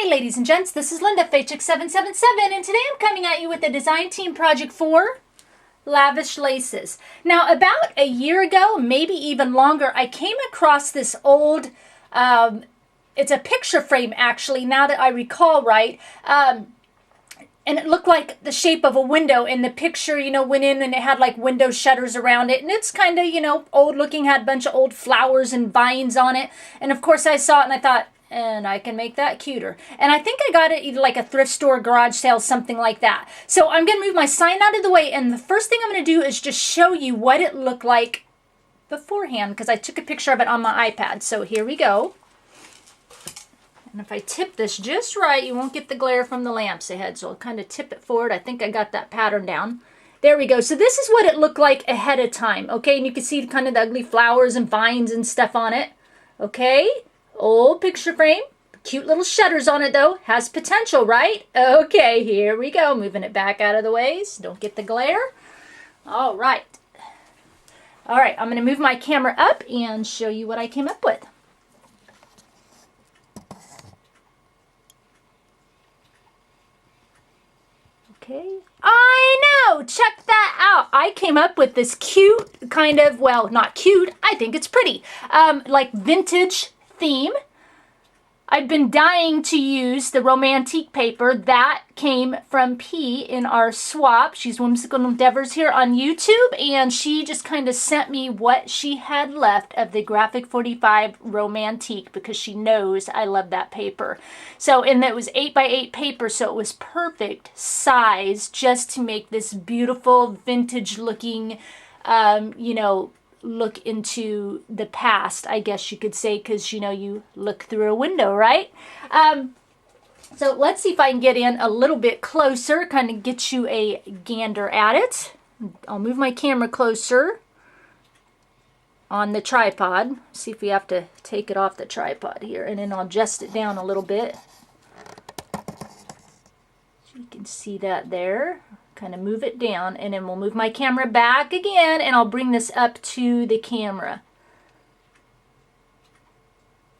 Hey ladies and gents, this is Linda, Faychick777, and today I'm coming at you with a design team project for Lavish Laces. Now, about a year ago, maybe even longer, I came across this old, it's a picture frame actually, now that I recall right, and it looked like the shape of a window, and the picture, went in and it had like window shutters around it, and it's kind of, old looking, had a bunch of old flowers and vines on it, and of course I saw it and I thought, and I can make that cuter. And I think I got it either like a thrift store, garage sale, something like that. So I'm going to move my sign out of the way, and the first thing I'm going to do is just show you what it looked like beforehand, because I took a picture of it on my iPad. So here we go. And if I tip this just right, you won't get the glare from the lamps ahead. So I'll kind of tip it forward. I think I got that pattern down. There we go. So this is what it looked like ahead of time. Okay, and you can see kind of the ugly flowers and vines and stuff on it. Okay. Old picture frame, cute little shutters on it though, has potential, right? Okay, here we go, moving it back out of the way so don't get the glare. All right, I'm going to move my camera up and show you what I came up with. Okay, I know, check that out. I came up with this cute kind of, well, not cute, I think it's pretty, like vintage theme. I've been dying to use the romantique paper that came from P in our swap. She's Whimsical Endeavors here on YouTube, and she just kind of sent me what she had left of the Graphic 45 romantique because she knows I love that paper. So, and it was 8x8 paper, so it was perfect size just to make this beautiful vintage looking, look into the past, I guess you could say, because you look through a window, right? So let's see if I can get in a little bit closer, kind of get you a gander at it. I'll move my camera closer on the tripod. See if we have to take it off the tripod here, and then I'll adjust it down a little bit. So you can see that there. Kind of move it down, and then we'll move my camera back again, and I'll bring this up to the camera.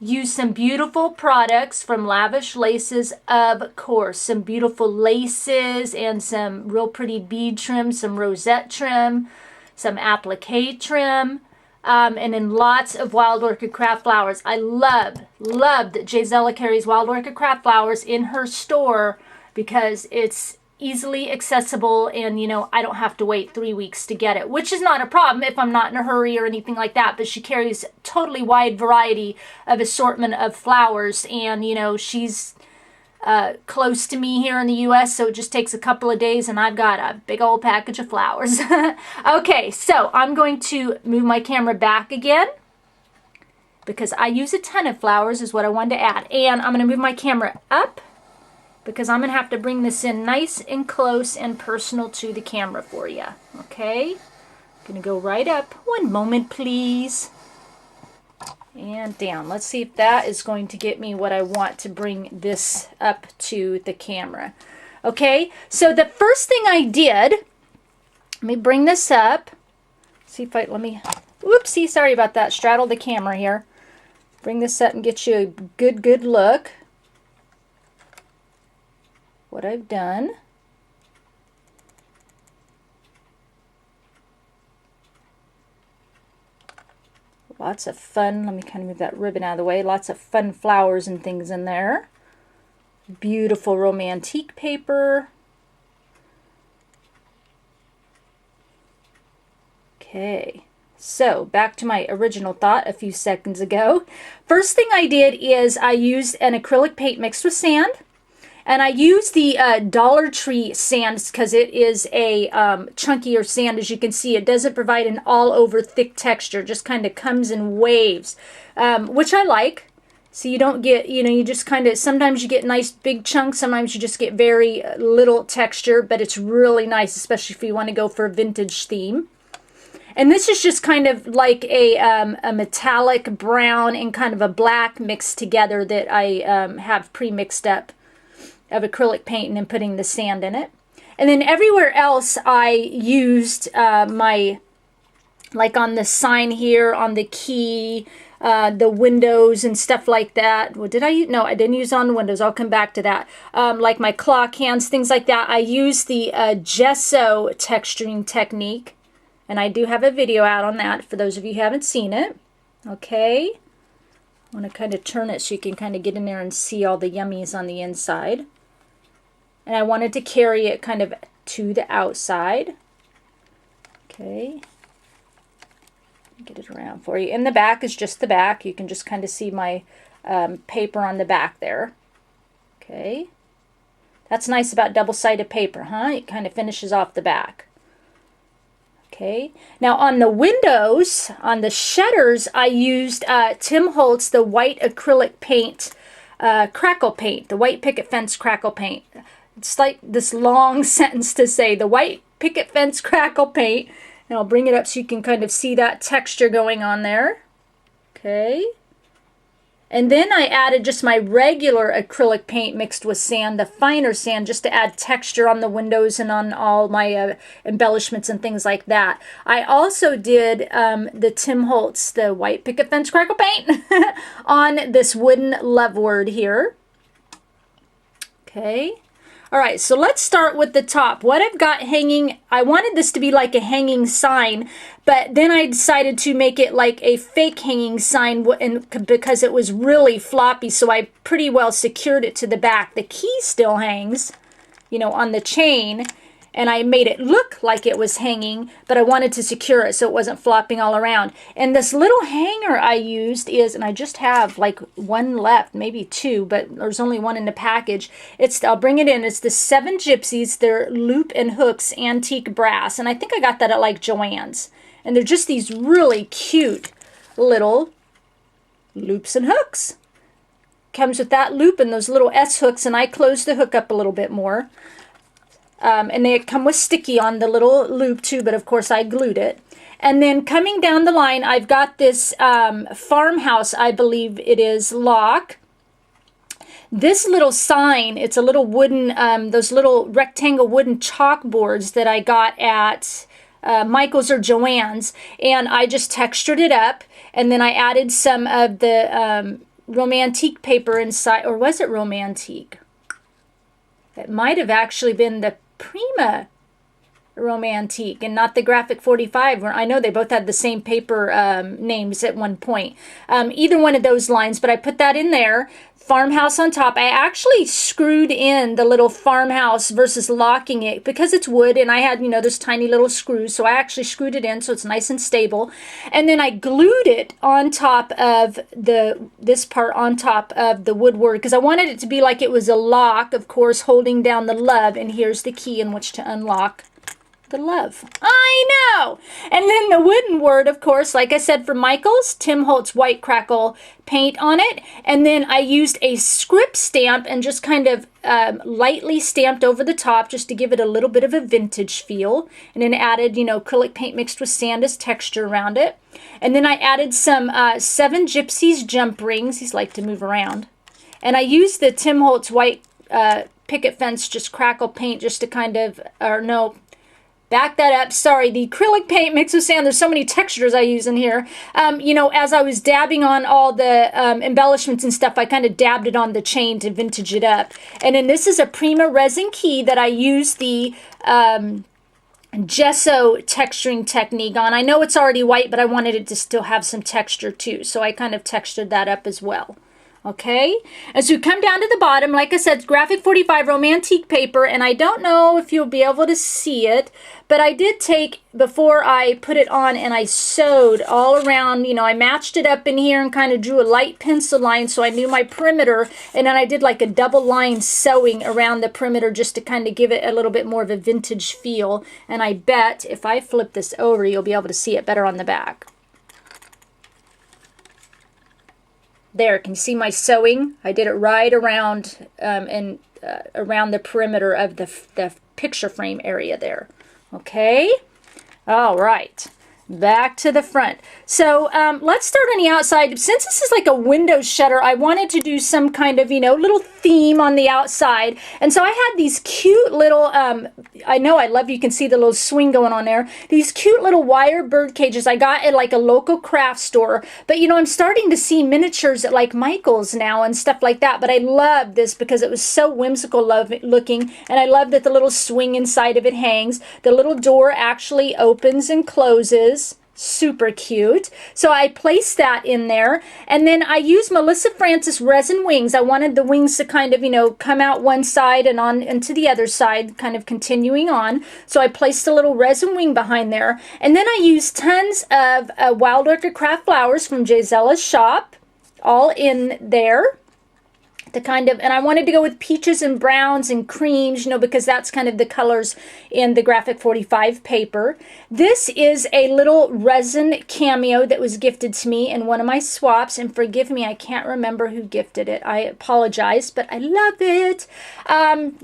Use some beautiful products from Lavish Laces, of course. Some beautiful laces and some real pretty bead trim, some rosette trim, some applique trim, and then lots of Wild Orchid Craft Flowers. I loved that Gisela carries Wild Orchid Craft Flowers in her store because it's easily accessible, and I don't have to wait 3 weeks to get it, which is not a problem if I'm not in a hurry or anything like that. But she carries totally wide variety of assortment of flowers, and she's close to me here in the US, so it just takes a couple of days and I've got a big old package of flowers. Okay, so I'm going to move my camera back again because I use a ton of flowers is what I wanted to add, and I'm going to move my camera up because I'm going to have to bring this in nice and close and personal to the camera for you. Okay? I'm going to go right up. One moment, please. And down. Let's see if that is going to get me what I want to bring this up to the camera. Okay? So the first thing I did, let me bring this up. See if I, whoopsie, sorry about that. Straddle the camera here. Bring this up and get you a good look. What I've done. Lots of fun, let me kind of move that ribbon out of the way, lots of fun flowers and things in there. Beautiful romantique paper. Okay, so back to my original thought a few seconds ago. First thing I did is I used an acrylic paint mixed with sand. And I use the Dollar Tree sand because it is a chunkier sand. As you can see, it doesn't provide an all-over thick texture. Just kind of comes in waves, which I like. So you don't get, you just kind of, sometimes you get nice big chunks. Sometimes you just get very little texture, but it's really nice, especially if you want to go for a vintage theme. And this is just kind of like a metallic brown and kind of a black mixed together that I have pre-mixed up of acrylic paint and then putting the sand in it. And then everywhere else I used my, like on the sign here, on the key, the windows and stuff like that. Well, did I use? No, I didn't use on the windows. I'll come back to that. Like my clock hands, things like that. I use the gesso texturing technique. And I do have a video out on that for those of you who haven't seen it. Okay. I want to kind of turn it so you can kind of get in there and see all the yummies on the inside. And I wanted to carry it kind of to the outside. Okay. Get it around for you. And the back is just the back. You can just kind of see my paper on the back there. Okay. That's nice about double-sided paper, huh? It kind of finishes off the back. Okay, now on the windows, on the shutters, I used Tim Holtz, the white acrylic paint, crackle paint, the white picket fence crackle paint. It's like this long sentence to say, the white picket fence crackle paint. And I'll bring it up so you can kind of see that texture going on there. Okay. And then I added just my regular acrylic paint mixed with sand, the finer sand, just to add texture on the windows and on all my embellishments and things like that. I also did the Tim Holtz, the white picket fence crackle paint, on this wooden loveword here. Okay. All right, so let's start with the top. What I've got hanging, I wanted this to be like a hanging sign, but then I decided to make it like a fake hanging sign because it was really floppy, so I pretty well secured it to the back. The key still hangs, you know, on the chain, and I made it look like it was hanging, but I wanted to secure it so it wasn't flopping all around. And this little hanger I used is, and I just have like one left, maybe two, but there's only one in the package. I'll bring it in. It's the 7 Gypsies. They're loop and hooks, antique brass. And I think I got that at like Joann's. And they're just these really cute little loops and hooks. Comes with that loop and those little S hooks, and I closed the hook up a little bit more. And they come with sticky on the little loop too, but of course I glued it. And then coming down the line, I've got this farmhouse, I believe it is, lock. This little sign, it's a little wooden, those little rectangle wooden chalkboards that I got at Michael's or Joann's. And I just textured it up. And then I added some of the Romantique paper inside. Or was it Romantique? It might have actually been the Prima Romantique and not the Graphic 45. Where I know they both had the same paper names at one point. Either one of those lines, but I put that in there. Farmhouse on top. I actually screwed in the little farmhouse versus locking it because it's wood, and I had, you know, those tiny little screws, so I actually screwed it in so it's nice and stable. And then I glued it on top of this part on top of the woodwork because I wanted it to be like it was a lock, of course, holding down the love, and here's the key in which to unlock the love. I know! And then the wooden word, of course, like I said, for Michael's, Tim Holtz white crackle paint on it. And then I used a script stamp and just kind of lightly stamped over the top just to give it a little bit of a vintage feel. And then added, you know, acrylic paint mixed with sand as texture around it. And then I added some 7 Gypsies jump rings. These like to move around. And I used the Tim Holtz white picket fence just crackle paint just to kind of, or no, back that up. Sorry, the acrylic paint mixed with sand. There's so many textures I use in here. You know, as I was dabbing on all the embellishments and stuff, I kind of dabbed it on the chain to vintage it up. And then this is a Prima resin key that I used the gesso texturing technique on. I know it's already white, but I wanted it to still have some texture too. So I kind of textured that up as well. Okay, as you come down to the bottom, like I said, it's Graphic 45 Romantique paper, and I don't know if you'll be able to see it, but I did take, before I put it on, and I sewed all around, you know, I matched it up in here and kind of drew a light pencil line so I knew my perimeter, and then I did like a double line sewing around the perimeter just to kind of give it a little bit more of a vintage feel, and I bet if I flip this over, you'll be able to see it better on the back. There, can you see my sewing? I did it right around around the perimeter of the picture frame area there. Okay? All right. back to the front. So let's start on the outside. Since this is like a window shutter, I wanted to do some kind of, you know, little theme on the outside. And so I had these cute little, I know I love, you can see the little swing going on there. These cute little wire bird cages I got at like a local craft store. But, you know, I'm starting to see miniatures at like Michael's now and stuff like that. But I love this because it was so whimsical looking. And I love that the little swing inside of it hangs. The little door actually opens and closes. Super cute. So I placed that in there, and then I used Melissa Francis resin wings. I wanted the wings to kind of, you know, come out one side and on into the other side, kind of continuing on. So I placed a little resin wing behind there, and then I used tons of Wild Orchid Craft flowers from Gisela's shop, all in there. To kind of, and I wanted to go with peaches and browns and creams, you know, because that's kind of the colors in the Graphic 45 paper. This is a little resin cameo that was gifted to me in one of my swaps, and forgive me, I can't remember who gifted it. I apologize, but I love it. And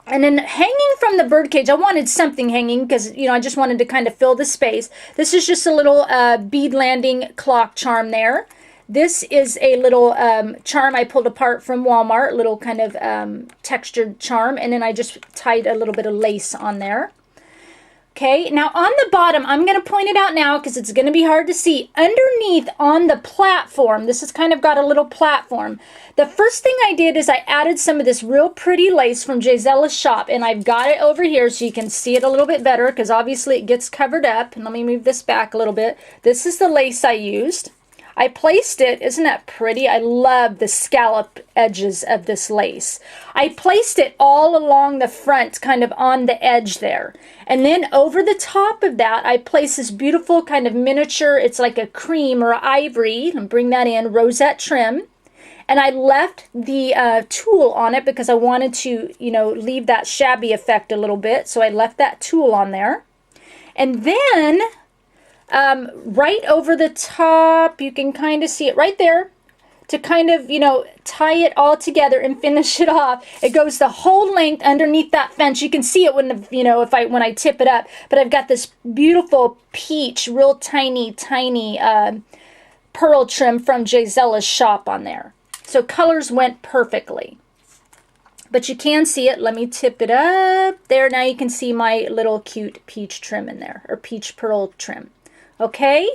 then hanging from the birdcage, I wanted something hanging because, you know, I just wanted to kind of fill the space. This is just a little bead landing clock charm there. This is a little charm I pulled apart from Walmart, little kind of textured charm, and then I just tied a little bit of lace on there. Okay, now on the bottom, I'm going to point it out now because it's going to be hard to see. Underneath on the platform, this has kind of got a little platform. The first thing I did is I added some of this real pretty lace from Gisela's shop, and I've got it over here so you can see it a little bit better because obviously it gets covered up. And let me move this back a little bit. This is the lace I used. I placed it, isn't that pretty? I love the scallop edges of this lace. I placed it all along the front, kind of on the edge there. And then over the top of that, I placed this beautiful kind of miniature, it's like a cream or ivory, and bring that in, rosette trim. And I left the tulle on it because I wanted to, you know, leave that shabby effect a little bit. So I left that tulle on there. And then right over the top, you can kind of see it right there, to kind of, you know, tie it all together and finish it off. It goes the whole length underneath that fence. You can see it when, you know, when I tip it up. But I've got this beautiful peach, real tiny pearl trim from Gisela's shop on there. So colors went perfectly. But you can see it. Let me tip it up. There, now you can see my little cute peach trim in there, or peach pearl trim. Okay,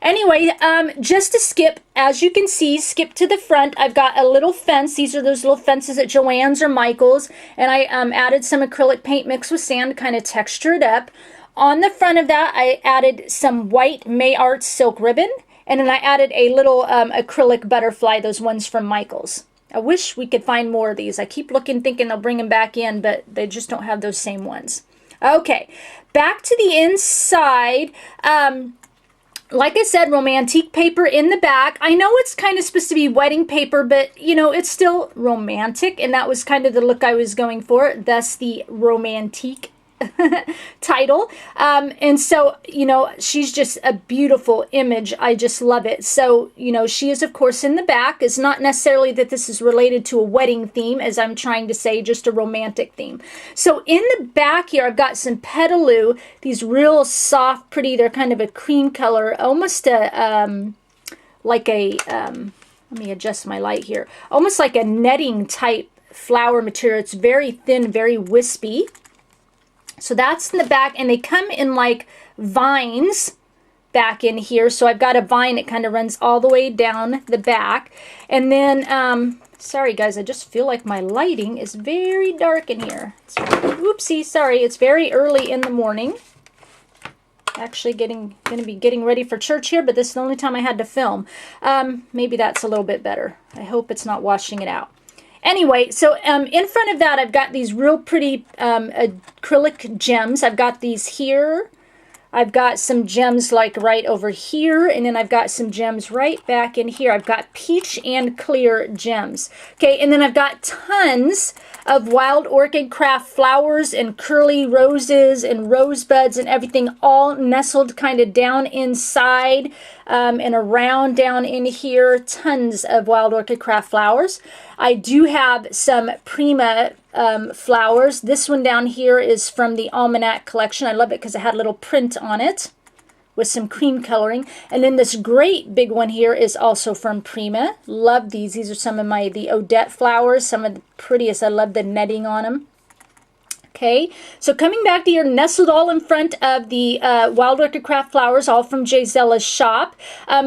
anyway, just to skip, as you can see, skip to the front, I've got a little fence. These are those little fences at Joann's or Michael's, and I added some acrylic paint mixed with sand to kind of texture it up. On the front of that, I added some white May Art silk ribbon, and then I added a little acrylic butterfly, those ones from Michael's. I wish we could find more of these. I keep looking, thinking they'll bring them back in, but they just don't have those same ones. Okay, back to the inside. Like I said, romantique paper in the back. I know it's kind of supposed to be wedding paper, but, you know, it's still romantic, and that was kind of the look I was going for, thus the romantique title. And so, you know, she's just a beautiful image. I just love it. So, you know, she is, of course, in the back. It's not necessarily that this is related to a wedding theme, as I'm trying to say, just a romantic theme. So in the back here, I've got some petaloo, these real soft, pretty, they're kind of a cream color, almost a, like a, let me adjust my light here, almost like a netting type flower material. It's very thin, very wispy. So that's in the back, and they come in like vines back in here. So I've got a vine that kind of runs all the way down the back. And then, sorry guys, I just feel like my lighting is very dark in here. Oopsie, sorry, it's very early in the morning. Actually going to be getting ready for church here, but this is the only time I had to film. Maybe that's a little bit better. I hope it's not washing it out. Anyway, so in front of that, I've got these real pretty acrylic gems. I've got these here. I've got some gems like right over here, and then I've got some gems right back in here. I've got peach and clear gems. Okay, and then I've got tons of Wild Orchid Craft flowers and curly roses and rosebuds and everything all nestled kind of down inside and around down in here. Tons of Wild Orchid Craft flowers. I do have some Prima flowers. This one down here is from the Almanac collection. I love it because it had a little print on it. with some cream coloring. And then this great big one here is also from Prima. Love these. These are some of the Odette flowers, some of the prettiest. I love the netting on them. Okay, so coming back to here, nestled all in front of the Wild Orchid Craft flowers, all from Jay Zella's shop.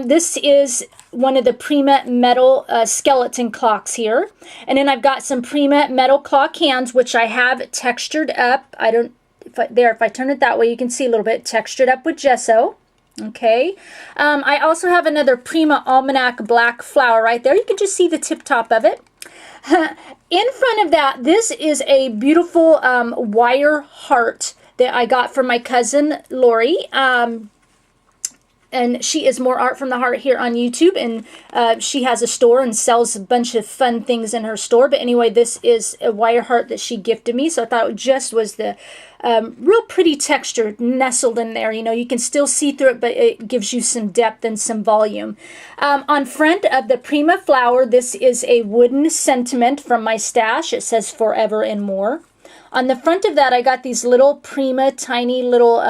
This is one of the Prima metal skeleton clocks here. And then I've got some Prima metal clock hands, which I have textured up. If I turn it that way, you can see a little bit textured up with gesso. Okay, I also have another Prima Almanac black flower right there. You can just see the tip top of it. In front of that, this is a beautiful wire heart that I got from my cousin Lori. And she is More Art from the Heart here on YouTube, and she has a store and sells a bunch of fun things in her store. But anyway, this is a wire heart that she gifted me, so I thought it just was the real pretty texture nestled in there. You know, you can still see through it, but it gives you some depth and some volume. On front of the Prima flower, this is a wooden sentiment from my stash. It says Forever and More. On the front of that, I got these little Prima, tiny little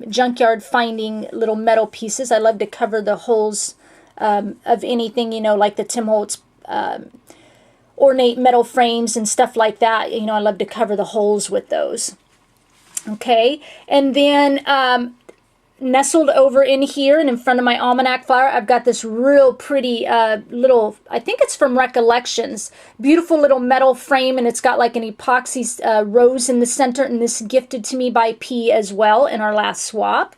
junkyard finding little metal pieces. I love to cover the holes of anything, you know, like the Tim Holtz ornate metal frames and stuff like that. You know, I love to cover the holes with those. Okay, and then nestled over in here and in front of my almanac flower, I've got this real pretty little, I think it's from Recollections, beautiful little metal frame, and it's got like an epoxy rose in the center, and this gifted to me by P as well in our last swap.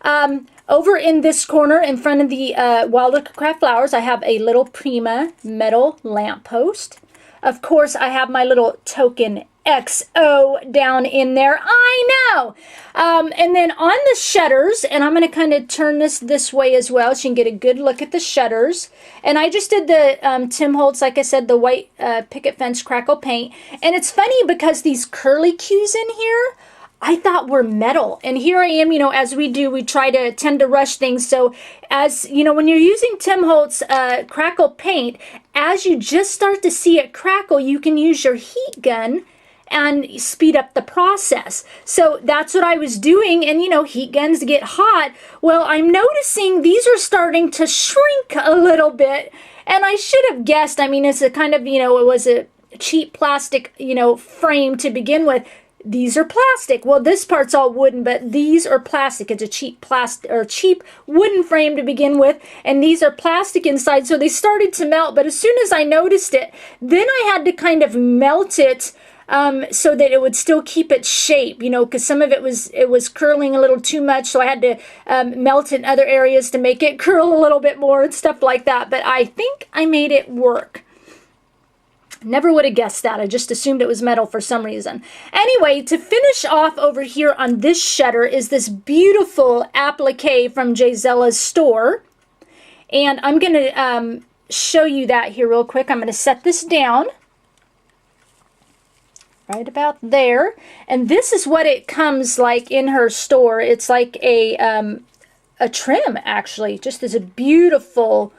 Over in this corner in front of the Wild Orchid Craft flowers, I have a little Prima metal lamppost. Of course, I have my little token XO down in there. I know. And then on the shutters, and I'm going to kind of turn this way as well so you can get a good look at the shutters. And I just did the Tim Holtz, like I said, the white picket fence crackle paint. And it's funny because these curly cues in here, I thought were metal. And here I am, you know, as we do, we try to tend to rush things. So as, you know, when you're using Tim Holtz crackle paint, as you just start to see it crackle, you can use your heat gun and speed up the process. So that's what I was doing, and you know, heat guns get hot. Well, I'm noticing these are starting to shrink a little bit, and I should have guessed. I mean, it's a kind of, you know, it was a cheap plastic, you know, frame to begin with. These are plastic. Well, this part's all wooden, but these are plastic. It's a cheap plastic or cheap wooden frame to begin with, and these are plastic inside, so they started to melt. But as soon as I noticed it, then I had to kind of melt it so that it would still keep its shape, you know, because some of it was curling a little too much, so I had to melt in other areas to make it curl a little bit more and stuff like that. But I think I made it work. Never would have guessed that. I just assumed it was metal for some reason. Anyway, to finish off over here on this shutter is this beautiful applique from Jay Zella's store. And I'm going to show you that here real quick. I'm going to set this down right about there. And this is what it comes like in her store. It's like a trim, actually. Just as a beautiful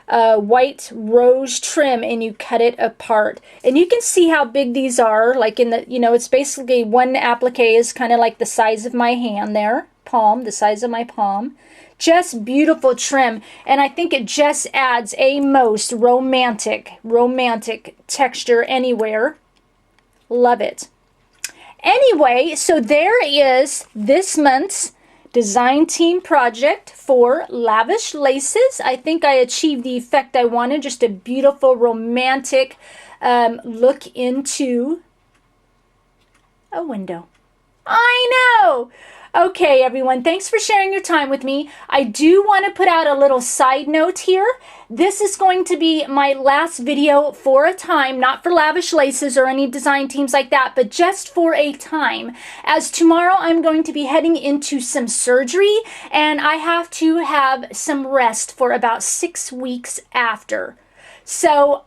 white rose trim, and you cut it apart. And you can see how big these are. Like in the, you know, it's basically one applique is kind of like the size of my hand there. Palm, the size of my palm. Just beautiful trim, and I think it just adds a most romantic texture anywhere. Love it. Anyway, so there is this month's design team project for Lavish Laces. I think I achieved the effect I wanted, just a beautiful romantic look into a window. I know! Okay, everyone, thanks for sharing your time with me. I do want to put out a little side note here. This is going to be my last video for a time, not for Lavish Laces or any design teams like that, but just for a time. As tomorrow I'm going to be heading into some surgery, and I have to have some rest for about 6 weeks after. So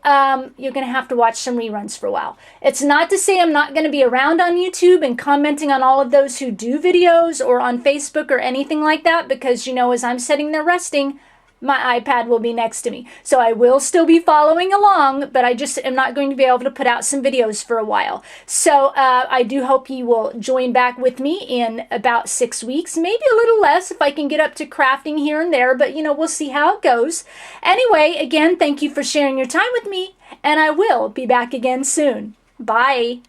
you're going to have to watch some reruns for a while. It's not to say I'm not going to be around on YouTube and commenting on all of those who do videos or on Facebook or anything like that, because, you know, as I'm sitting there resting, my iPad will be next to me. So I will still be following along, but I just am not going to be able to put out some videos for a while. So I do hope you will join back with me in about 6 weeks, maybe a little less if I can get up to crafting here and there, but we'll see how it goes. Anyway, again, thank you for sharing your time with me, and I will be back again soon. Bye.